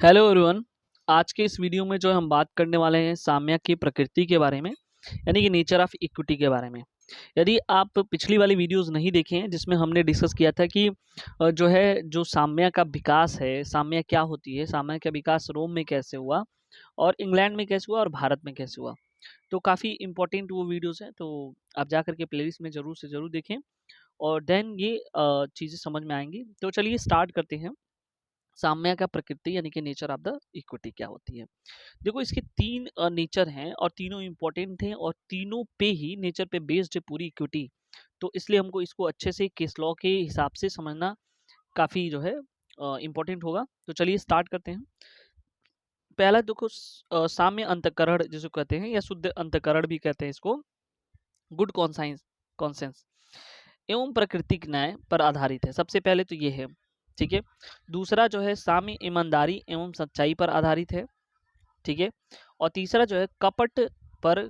Hello everyone. आज के इस वीडियो में जो हम बात करने वाले हैं साम्य की प्रकृति के बारे में, यानी कि नेचर ऑफ इक्विटी के बारे में। यदि आप पिछली वाली वीडियोस नहीं देखे हैं जिसमें हमने डिस्कस किया था कि जो साम्य का विकास है, साम्य क्या होती है, साम्य का विकास रोम में कैसे हुआ और इंग्लैंड में कैसे हुआ और भारत में कैसे हुआ, तो काफ़ी इंपॉर्टेंट वो वीडियोस हैं। तो आप जा करके प्लेलिस्ट में ज़रूर से ज़रूर देखें और देन ये चीज़ें समझ में आएंगी। तो चलिए स्टार्ट करते हैं। साम्य का प्रकृति यानी कि नेचर ऑफ द इक्विटी क्या होती है। देखो, इसके तीन नेचर हैं और तीनों इंपॉर्टेंट हैं और तीनों पे ही नेचर पे बेस्ड है पूरी इक्विटी। तो इसलिए हमको इसको अच्छे से केस लॉ के हिसाब से समझना काफ़ी जो है इम्पोर्टेंट होगा। तो चलिए स्टार्ट करते हैं। पहला देखो, साम्य अंतःकरण जिसे कहते हैं या शुद्ध अंतःकरण भी कहते हैं इसको, गुड कॉन्साइंस कॉन्सेंस एवं प्राकृतिक न्याय पर आधारित है। सबसे पहले तो ये है, ठीक है। दूसरा जो है साम्य ईमानदारी एवं सच्चाई पर आधारित है, ठीक है। और तीसरा जो है कपट पर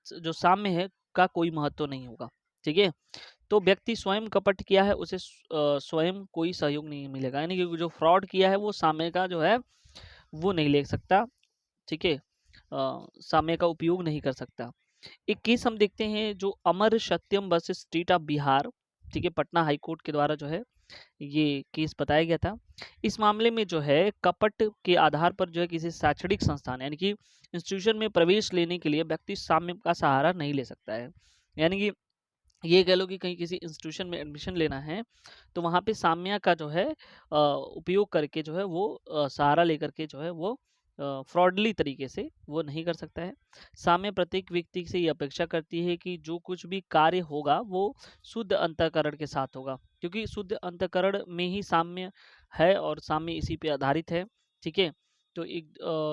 जो साम्य है का कोई महत्व नहीं होगा, ठीक है। तो व्यक्ति स्वयं कपट किया है उसे स्वयं कोई सहयोग नहीं मिलेगा, यानी कि जो फ्रॉड किया है वो साम्य का जो है वो नहीं ले सकता, ठीक है। साम्य का उपयोग नहीं कर सकता। एक केस हम देखते हैं जो अमर सत्यम वर्सेस स्टेट ऑफ बिहार, ठीक है, पटना हाई कोर्ट के द्वारा जो है ये केस बताया गया था। इस मामले में जो है कपट के आधार पर जो है किसी शैक्षणिक संस्थान यानी कि इंस्टीट्यूशन में प्रवेश लेने के लिए व्यक्ति साम्य का सहारा नहीं ले सकता है। यानी कि ये कह लो कि कहीं किसी इंस्टीट्यूशन में एडमिशन लेना है तो वहाँ पे साम्य का जो है उपयोग करके जो है वो सहारा लेकर के जो है वो फ्रॉडली तरीके से वो नहीं कर सकता है। साम्य प्रत्येक व्यक्ति से ये अपेक्षा करती है कि जो कुछ भी कार्य होगा वो शुद्ध अंतःकरण के साथ होगा, क्योंकि शुद्ध अंतःकरण में ही साम्य है और साम्य इसी पे आधारित है, ठीक है। तो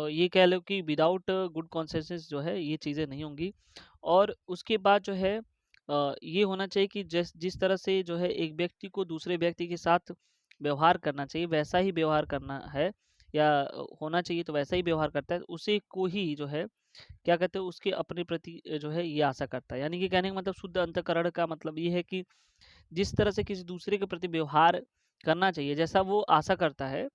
ये कह लो कि विदाउट गुड कॉन्सेंसस जो है ये चीज़ें नहीं होंगी। और उसके बाद जो है ये होना चाहिए कि जिस तरह से जो है एक व्यक्ति को दूसरे व्यक्ति के साथ व्यवहार करना चाहिए वैसा ही व्यवहार करना है, या होना चाहिए तो वैसा ही व्यवहार करता है, उसे को ही जो है क्या कहते हैं उसके अपने प्रति जो है ये आशा करता है। यानी कि कहने का मतलब शुद्ध अंतःकरण का मतलब ये है कि जिस तरह से किसी दूसरे के प्रति व्यवहार करना चाहिए जैसा वो आशा करता है,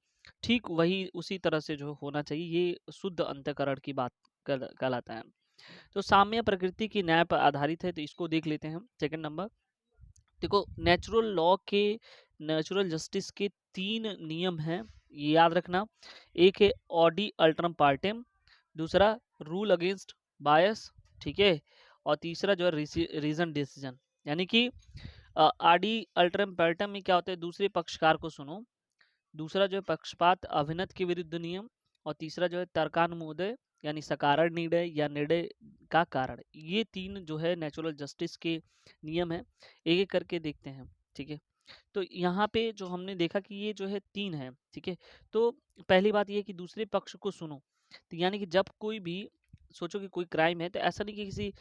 ठीक वही उसी तरह से जो होना चाहिए, ये शुद्ध अंतःकरण की बात कहलाता है। तो साम्य प्रकृति की न्याय पर आधारित है, तो इसको देख लेते हैं हम। सेकंड नंबर देखो, नेचुरल जस्टिस के तीन नियम हैं, ये याद रखना। एक है ऑडी अल्टरम पार्टेम, दूसरा रूल अगेंस्ट बायस, ठीक है। और तीसरा जो है रीजन डिसीजन। यानी कि आडी अल्टरम पार्टेम में क्या होता है, दूसरे पक्षकार को सुनो। दूसरा जो है पक्षपात अभिनत के विरुद्ध नियम। और तीसरा जो है तर्कानुमोदय यानी सकारण निर्णय या निर्णय का कारण। ये तीन जो है नेचुरल जस्टिस के नियम है। एक एक करके देखते हैं, ठीक है। तो यहाँ पे जो हमने देखा कि ये जो है तीन है, ठीक है। तो पहली बात ये है कि दूसरे पक्ष को सुनो। तो यानी कि जब कोई भी सोचो कि कोई क्राइम है तो ऐसा नहीं कि किसी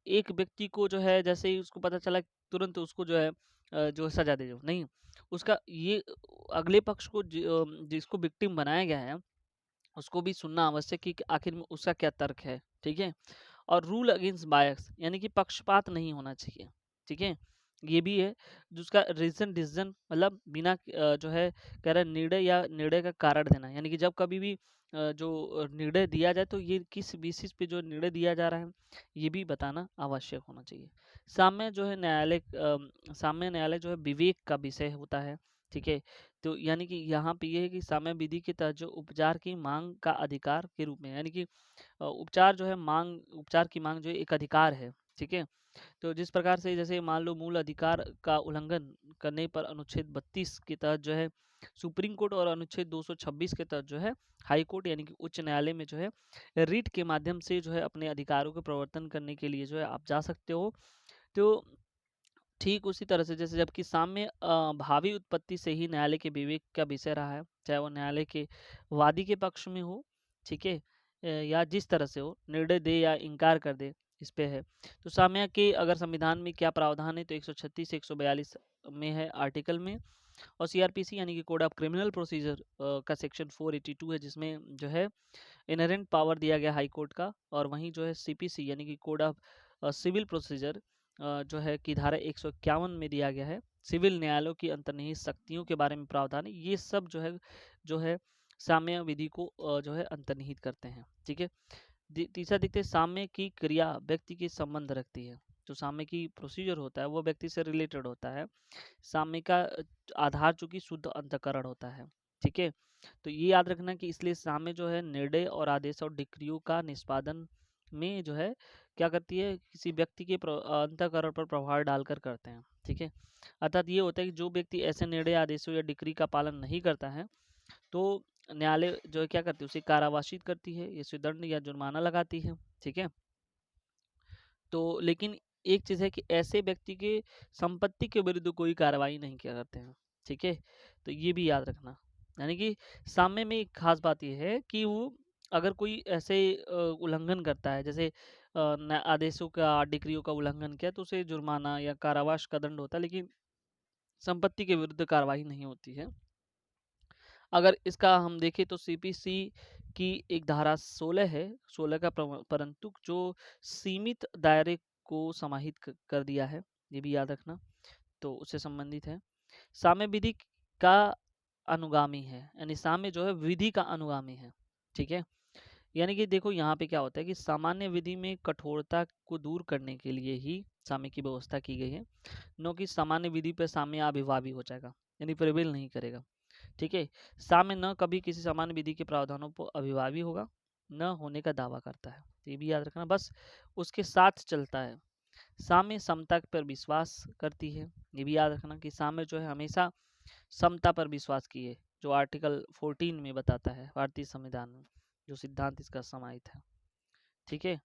एक व्यक्ति को जो है जैसे ही उसको पता चला तुरंत उसको जो है जो सजा दे दो, नहीं। उसका ये अगले पक्ष को जिसको विक्टिम बनाया गया है उसको भी सुनना आवश्यक है कि आखिर में उसका क्या तर्क है, ठीक है। और रूल अगेंस्ट बायस यानी कि पक्षपात नहीं होना चाहिए, ठीक है। ये भी है जिसका रीजन डिसीजन मतलब बिना जो है कह रहा है निर्णय या निर्णय का कारण देना, यानी कि जब कभी भी जो निर्णय दिया जाए तो ये किस बेसिस पे जो निर्णय दिया जा रहा है ये भी बताना आवश्यक होना चाहिए। साम्य न्यायालय जो है विवेक का विषय होता है, ठीक है। तो यानी कि यहाँ पे ये है कि साम्य विधि के तहत जो उपचार की मांग का अधिकार के रूप में, यानी कि उपचार की मांग जो है एक अधिकार है, ठीक है। तो जिस प्रकार से जैसे मान लो मूल अधिकार का उल्लंघन करने पर अनुच्छेद 32 के तहत जो है सुप्रीम कोर्ट और अनुच्छेद 226 के तहत जो है हाई कोर्ट यानी कि उच्च न्यायालय में जो है रिट के माध्यम से जो है अपने अधिकारों को प्रवर्तन करने के लिए जो है आप जा सकते हो। तो ठीक उसी तरह से जैसे जबकि साम्य भावी उत्पत्ति से ही न्यायालय के विवेक का विषय रहा है, चाहे वो न्यायालय के वादी के पक्ष में हो, ठीक है, या जिस तरह से हो निर्णय दे या इनकार कर दे, इस पे है। तो साम्य के अगर संविधान में क्या प्रावधान है तो 136 से 142 में है आर्टिकल में। और सीआरपीसी यानी कि कोड ऑफ क्रिमिनल प्रोसीजर का सेक्शन 482 है जिसमें जो है इनहेरेंट पावर दिया गया हाई कोर्ट का। और वहीं जो है सीपीसी यानी कि कोड ऑफ सिविल प्रोसीजर जो है कि धारा 151 में दिया गया है सिविल न्यायालयों की अंतर्निहित शक्तियों के बारे में प्रावधान है। ये सब जो है साम्य विधि को जो है अंतर्निहित करते हैं। ठीक है। तीसरा देखते हैं, साम्य की क्रिया व्यक्ति के संबंध रखती है। जो साम्य की प्रोसीजर होता है वो व्यक्ति से रिलेटेड होता है। साम्य का आधार चूंकि शुद्ध अंतःकरण होता है। ठीक है। तो ये याद रखना कि इसलिए साम्य जो है निर्णय और आदेश और डिक्रियों का निष्पादन में जो है क्या करती है, किसी व्यक्ति के अंतःकरण पर प्रभाव डालकर करते हैं। ठीक है। अर्थात ये होता है कि जो व्यक्ति ऐसे निर्णय, आदेशों या डिक्री का पालन नहीं करता है तो न्यायालय जो है क्या करती है, उसे कारावासित करती है, इसे दंड या जुर्माना लगाती है। ठीक है। तो लेकिन एक चीज़ है कि ऐसे व्यक्ति के संपत्ति के विरुद्ध कोई कार्रवाई नहीं किया करते हैं। ठीक है। तो ये भी याद रखना। यानी कि साम्य में एक खास बात ये है कि वो अगर कोई ऐसे उल्लंघन करता है, जैसे आदेशों का, डिक्रियों का उल्लंघन किया, तो उसे जुर्माना या कारावास का दंड होता है, लेकिन संपत्ति के विरुद्ध कार्रवाई नहीं होती है। अगर इसका हम देखें तो सीपीसी की एक धारा 16 है, 16 का परंतु जो सीमित दायरे को समाहित कर दिया है, ये भी याद रखना। तो उससे संबंधित है। साम्य विधि का अनुगामी है, यानी साम्य जो है विधि का अनुगामी है। ठीक है। यानी कि देखो यहाँ पे क्या होता है कि सामान्य विधि में कठोरता को दूर करने के लिए ही साम्य की व्यवस्था की गई है, न कि सामान्य विधि पर साम्य अभिभावी हो जाएगा, यानी प्रिवेल नहीं करेगा। ठीक है। साम्य न कभी किसी सामान्य विधि के प्रावधानों पर अभिभावी होगा, न होने का दावा करता है। तो ये भी याद रखना, बस उसके साथ चलता है। साम्य समता पर विश्वास करती है। ये भी याद रखना कि साम्य जो है हमेशा समता पर विश्वास की है, जो आर्टिकल 14 में बताता है भारतीय संविधान में, जो सिद्धांत इसका समाहित है। ठीक है।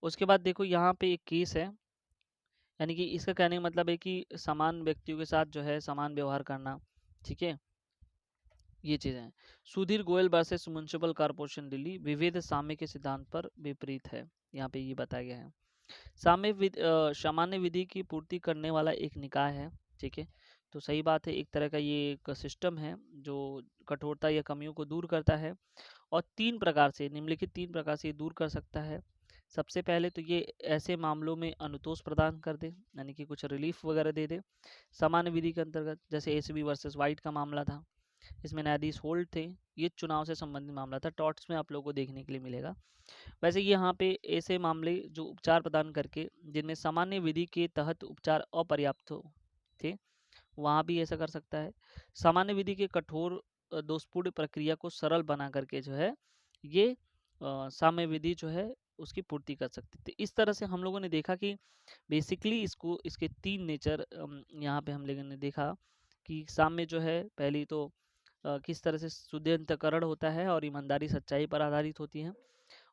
उसके बाद देखो यहाँ पे एक केस है, यानी कि इसका कहने का मतलब है कि समान व्यक्तियों के साथ जो है समान व्यवहार करना। ठीक है। ये चीज़ें हैं। Sudhir Goyal versus municipal corporation Delhi, विभेद साम्य के सिद्धांत पर विपरीत है। यहाँ पे ये बताया गया है। सामान्य विधि की पूर्ति करने वाला एक निकाय है। ठीक है। तो सही बात है, एक तरह का ये एक सिस्टम है जो कठोरता या कमियों को दूर करता है, और निम्नलिखित तीन प्रकार से ये दूर कर सकता है। सबसे पहले तो ये ऐसे मामलों में अनुतोष प्रदान कर दे, यानी कि कुछ रिलीफ वगैरह दे दे सामान्य विधि के अंतर्गत, जैसे एसीबी वर्सेस वाइट का मामला था, इसमें न्यायाधीश होल्ट थे। ये चुनाव से संबंधित मामला था, टॉट्स में आप लोगों को देखने के लिए मिलेगा। वैसे यहाँ पे ऐसे मामले जो उपचार प्रदान करके, जिनमें सामान्य विधि के तहत उपचार अपर्याप्त थे, वहाँ भी ऐसा कर सकता है। सामान्य विधि के कठोर दोषपूर्ण प्रक्रिया को सरल बना करके जो है ये साम्य विधि जो है उसकी पूर्ति कर सकती थी। इस तरह से हम लोगों ने देखा कि बेसिकली इसके तीन नेचर यहाँ पे हम लोगों ने देखा कि साम्य जो है पहली तो किस तरह से शुद्ध अंतःकरण होता है और ईमानदारी सच्चाई पर आधारित होती है,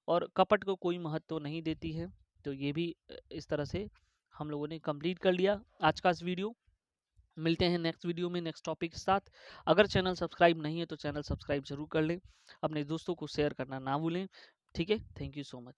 और कपट को कोई महत्व नहीं देती है। तो ये भी इस तरह से हम लोगों ने कंप्लीट कर लिया आज का इस वीडियो। मिलते हैं नेक्स्ट वीडियो में नेक्स्ट टॉपिक के साथ। अगर चैनल सब्सक्राइब नहीं है तो चैनल सब्सक्राइब जरूर कर लें, अपने दोस्तों को शेयर करना ना भूलें। ठीक है। Thank you so much.